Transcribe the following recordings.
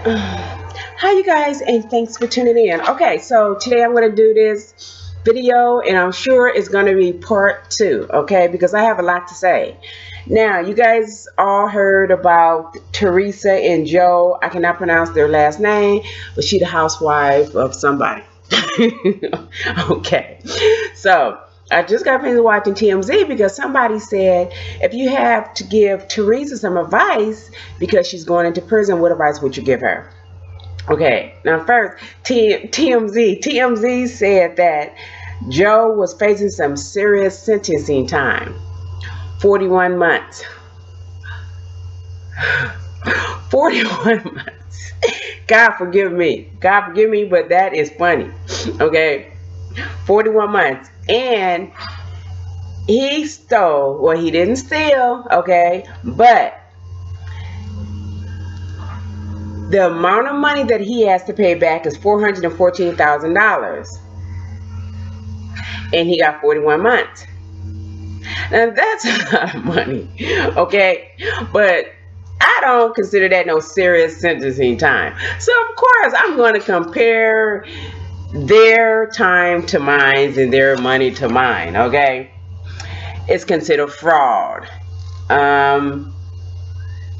Hi, you guys, and thanks for tuning in. Okay, so today I'm going to do this video, and I'm sure it's going to be part two, okay, because I have a lot to say. Now, you guys all heard about Teresa and Joe. I cannot pronounce their last name, but she the housewife of somebody. Okay, so I just got finished watching TMZ because somebody said if you have to give Teresa some advice because she's going into prison, what advice would you give her? Okay, now first, TMZ said that Joe was facing some serious sentencing time. 41 months. 41 months. God forgive me. God forgive me, but that is funny. Okay, 41 months. And he stole, well, he didn't steal, okay, but the amount of money that he has to pay back is $414,000. And he got 41 months. Now that's a lot of money, okay? But I don't consider that no serious sentencing time. So of course I'm going to compare their time to mine and their money to mine, okay? It's considered fraud. Um,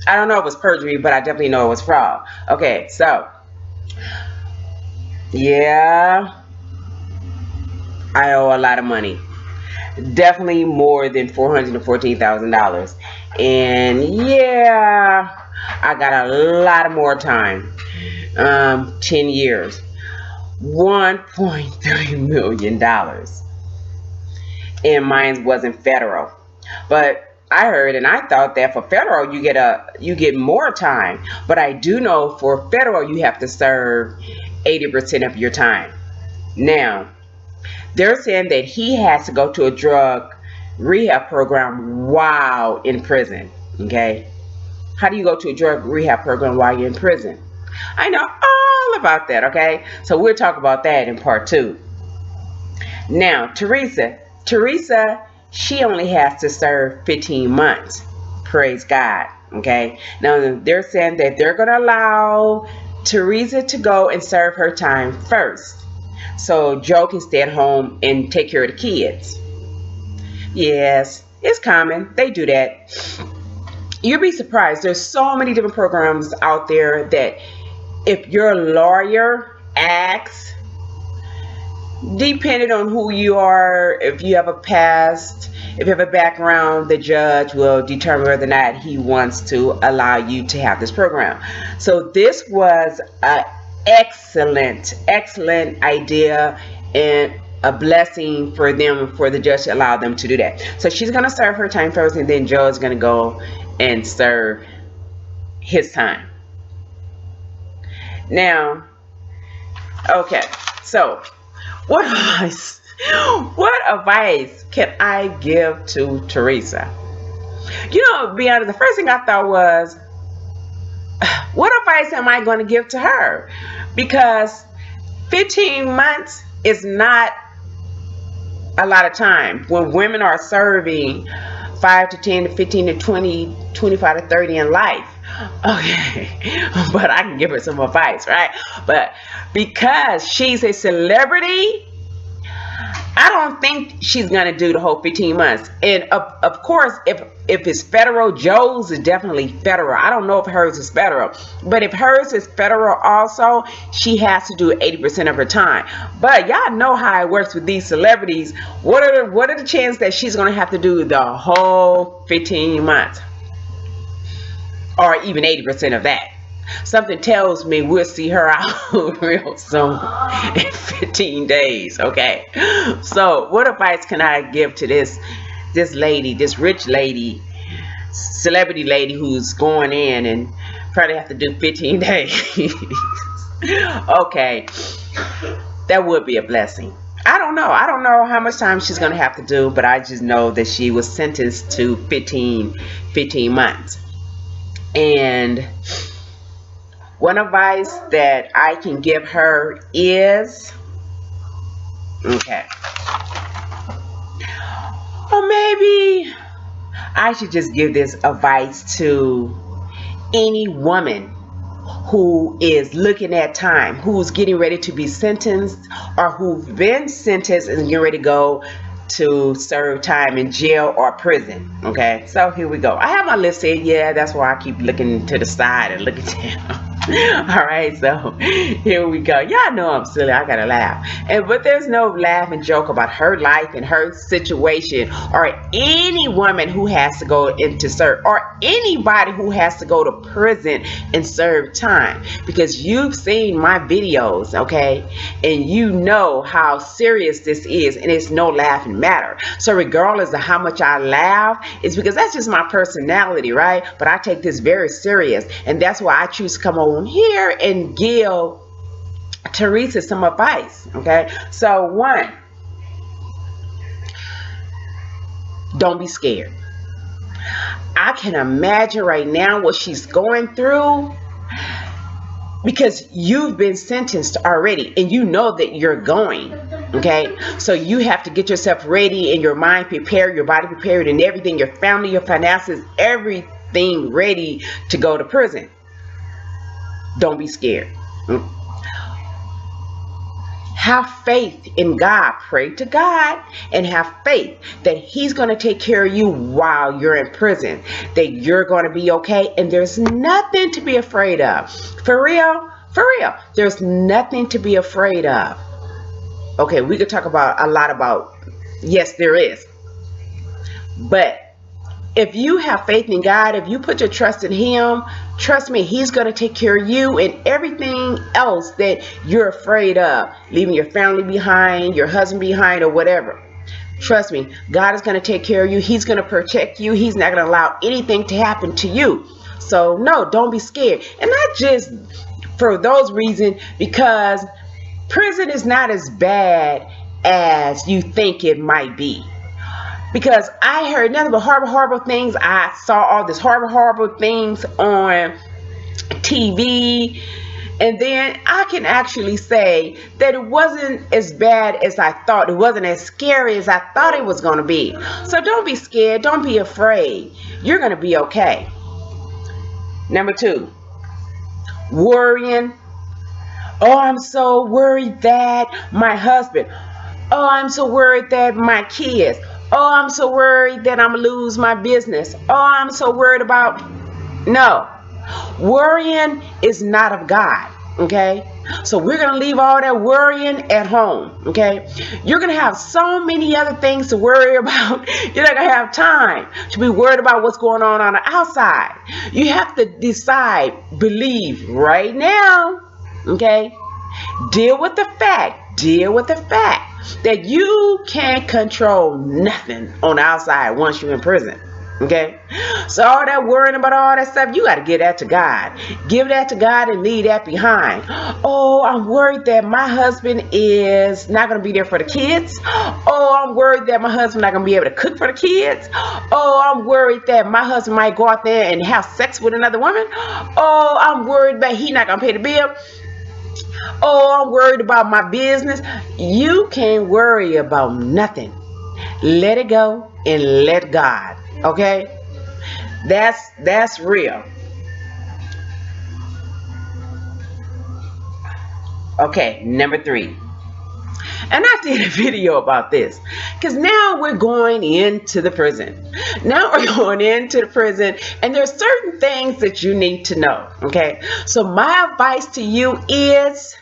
I don't know if it was perjury, but I definitely know it was fraud. Okay, so yeah, I owe a lot of money. Definitely more than $414,000. And yeah, I got a lot of more time. 10 years. $1.3 million. And mine wasn't federal. But I heard and I thought that for federal you get more time. But I do know for federal you have to serve 80% of your time. Now, they're saying that he has to go to a drug rehab program while in prison. Okay? How do you go to a drug rehab program while you're in prison? I know all about that, okay? So we'll talk about that in part two. Now, Teresa, she only has to serve 15 months. Praise God, okay? Now, they're saying that they're going to allow Teresa to go and serve her time first. So Joe can stay at home and take care of the kids. Yes, it's common. They do that. You'll be surprised. There's so many different programs out there that if your lawyer asks, depending on who you are, if you have a past, if you have a background, the judge will determine whether or not he wants to allow you to have this program. So this was an excellent idea and a blessing for them, for the judge to allow them to do that. So she's going to serve her time first, and then Joe's going to go and serve his time. Now, okay, so what advice? What advice can I give to Teresa? To be honest, the first thing I thought was, what advice am I going to give to her? Because 15 months is not a lot of time. When women are serving 5 to 10 to 15 to 20, 25 to 30 in life. Okay, but I can give her some advice, right? But because she's a celebrity, I don't think she's gonna do the whole 15 months. And of course, if it's federal, Joe's is definitely federal. I don't know if hers is federal, but if hers is federal also, she has to do 80% of her time. But y'all know how it works with these celebrities. What are the chances that she's gonna have to do the whole 15 months, or even 80% of that? Something tells me we'll see her out real soon in 15 days. Okay, so what advice can I give to this lady, this rich lady, celebrity lady who's going in and probably have to do 15 days? Okay, that would be a blessing. I don't know how much time she's going to have to do, but I just know that she was sentenced to 15 months. And one advice that I can give her is, okay, or maybe I should just give this advice to any woman who is looking at time, who's getting ready to be sentenced, or who've been sentenced and getting ready to go to serve time in jail or prison. Okay, so here we go. I have my list here. Yeah, that's why I keep looking to the side and looking down. All right, so here we go. Y'all know I'm silly. I gotta laugh, but there's no laugh and joke about her life and her situation, or any woman who has to go into serve, or anybody who has to go to prison and serve time, because you've seen my videos, okay, and you know how serious this is, and it's no laughing matter. So regardless of how much I laugh, it's because that's just my personality, right? But I take this very serious, and that's why I choose to come on here and give Teresa some advice. Okay, so one, don't be scared. I can imagine right now what she's going through, because you've been sentenced already and you know that you're going. Okay, so you have to get yourself ready and your mind prepared, your body prepared, and everything, your family, your finances, everything ready to go to prison. Don't be scared. Have faith in God. Pray to God and have faith that He's going to take care of you while you're in prison, that you're going to be okay, and there's nothing to be afraid of. For real, there's nothing to be afraid of. Okay, we could talk about a lot about, yes, there is. But if you have faith in God, if you put your trust in Him, trust me, He's going to take care of you and everything else that you're afraid of, leaving your family behind, your husband behind, or whatever. Trust me, God is going to take care of you. He's going to protect you. He's not going to allow anything to happen to you. So no, don't be scared. And not just for those reasons, because prison is not as bad as you think it might be. Because I heard nothing but horrible things. I saw all this horrible things on TV. And then I can actually say that it wasn't as bad as I thought. It wasn't as scary as I thought it was going to be. So don't be scared. Don't be afraid. You're going to be okay. Number 2, worrying. Oh, I'm so worried that my husband. Oh, I'm so worried that my kids. Oh, I'm so worried that I'm going to lose my business. Oh, I'm so worried about... No. Worrying is not of God. Okay? So we're going to leave all that worrying at home. Okay? You're going to have so many other things to worry about. You're not going to have time to be worried about what's going on the outside. You have to decide, believe right now. Okay? Deal with the fact that you can't control nothing on the outside once you're in prison. Okay, so all that worrying about all that stuff, you got to give that to God. Give that to God and leave that behind. Oh, I'm worried that my husband is not going to be there for the kids. Oh, I'm worried that my husband not going to be able to cook for the kids. Oh, I'm worried that my husband might go out there and have sex with another woman. Oh, I'm worried that he not going to pay the bill. Oh, I'm worried about my business. You can't worry about nothing. Let it go and let God. Okay? That's real. Okay, number 3. And I did a video about this, because now we're going into the prison. Now we're going into the prison, and there's certain things that you need to know. Okay, so my advice to you is,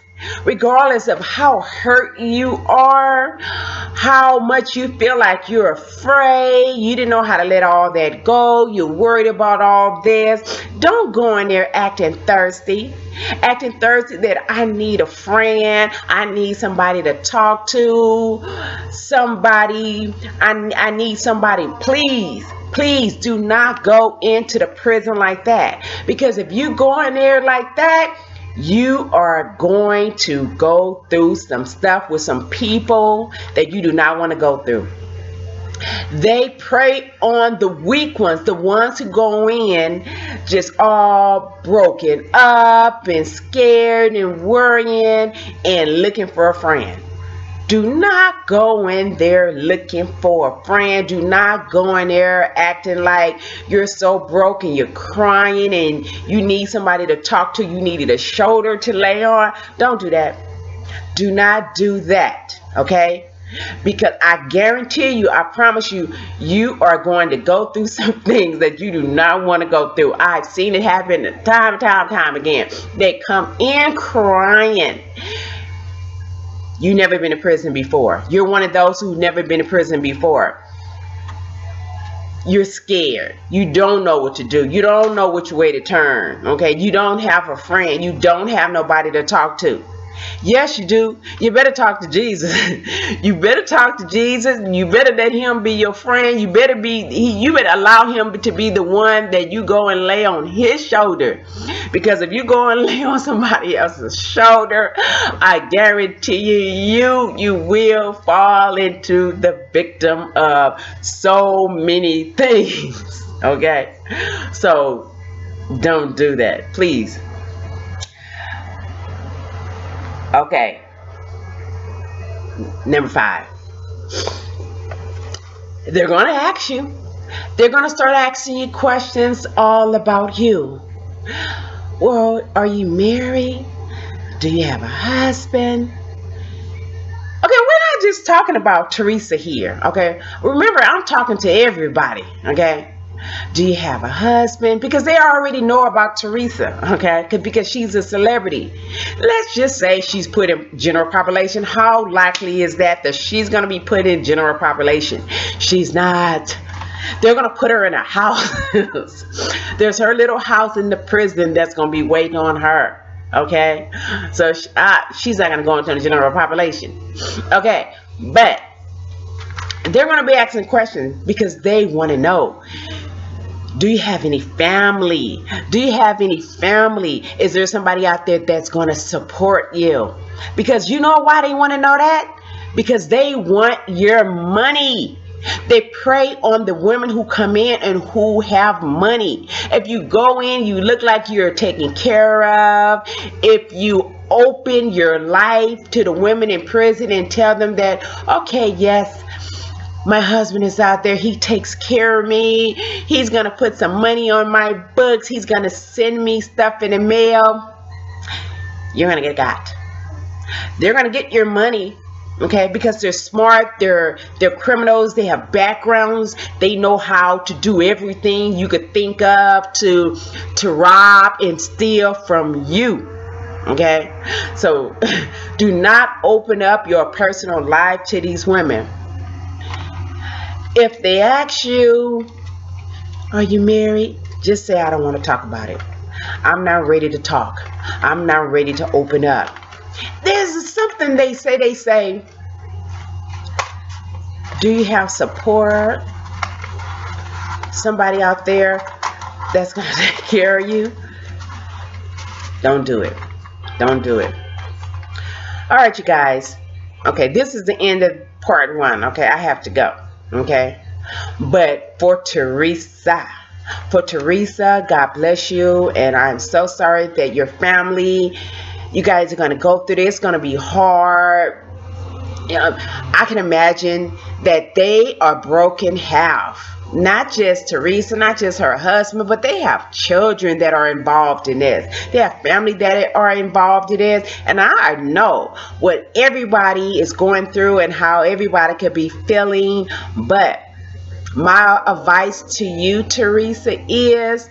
regardless of how hurt you are, how much you feel like you're afraid, you didn't know how to let all that go, you're worried about all this, don't go in there acting thirsty that I need a friend, I need somebody to talk to, I need somebody. Please do not go into the prison like that, because if you go in there like that, you are going to go through some stuff with some people that you do not want to go through. They prey on the weak ones, the ones who go in just all broken up and scared and worrying and looking for a friend. Do not go in there looking for a friend. Do not go in there acting like you're so broken, you're crying and you need somebody to talk to. You needed a shoulder to lay on. Don't do that. Do not do that, okay? Because I guarantee you, I promise you, you are going to go through some things that you do not want to go through. I've seen it happen time again. They come in crying. You've never been to prison before. You're one of those who've never been to prison before. You're scared. You don't know what to do. You don't know which way to turn, okay? You don't have a friend. You don't have nobody to talk to. Yes, you do. You better talk to Jesus. You better talk to Jesus. You better let him be your friend. You better allow him to be the one that you go and lay on his shoulder. Because if you go and lay on somebody else's shoulder, I guarantee you will fall into the victim of so many things. Okay? So don't do that, please. Okay, number 5. They're going to ask you. They're going to start asking you questions all about you. Well, are you married? Do you have a husband? Okay, we're not just talking about Teresa here, okay? Remember, I'm talking to everybody, okay? Do you have a husband? Because they already know about Teresa, okay? Because she's a celebrity. Let's just say she's put in general population. How likely is that she's going to be put in general population? She's not. They're going to put her in a house. There's her little house in the prison that's going to be waiting on her, okay? So she's not going to go into the general population, okay? But they're going to be asking questions because they want to know. Do you have any family? Do you have any family? Is there somebody out there that's going to support you? Because you know why they want to know that? Because they want your money. They prey on the women who come in and who have money. If you go in, you look like you're taken care of. If you open your life to the women in prison and tell them that, okay, yes, my husband is out there. He takes care of me. He's going to put some money on my books. He's going to send me stuff in the mail. You're going to get got. They're going to get your money, okay, because they're smart. They're criminals. They have backgrounds. They know how to do everything you could think of to rob and steal from you. Okay? So do not open up your personal life to these women. If they ask you, are you married? Just say, I don't want to talk about it. I'm not ready to talk. I'm not ready to open up. There's something they say, do you have support? Somebody out there that's going to take care of you? Don't do it. Don't do it. All right, you guys. Okay, this is the end of part 1. Okay, I have to go. Okay, but for Teresa, God bless you, and I'm so sorry that your family, you guys are going to go through this. It's going to be hard. You know, I can imagine that they are broken half. Not just Teresa, not just her husband, but they have children that are involved in this. They have family that are involved in this. And I know what everybody is going through and how everybody could be feeling. But my advice to you, Teresa, is,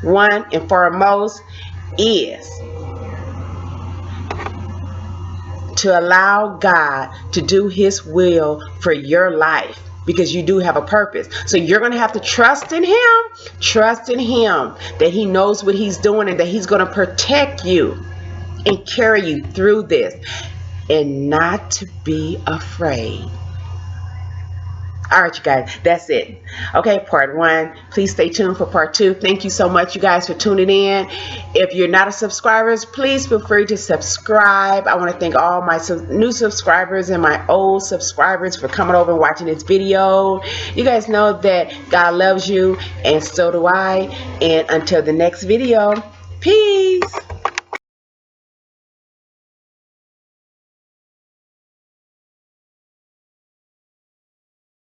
one and foremost, is to allow God to do his will for your life. Because you do have a purpose. So you're going to have to trust in him that he knows what he's doing and that he's going to protect you and carry you through this, and not to be afraid. All right, you guys, that's it. Okay, part 1. Please stay tuned for part 2. Thank you so much, you guys, for tuning in. If you're not a subscriber, please feel free to subscribe. I want to thank all my new subscribers and my old subscribers for coming over and watching this video. You guys know that God loves you, and so do I. And until the next video, peace.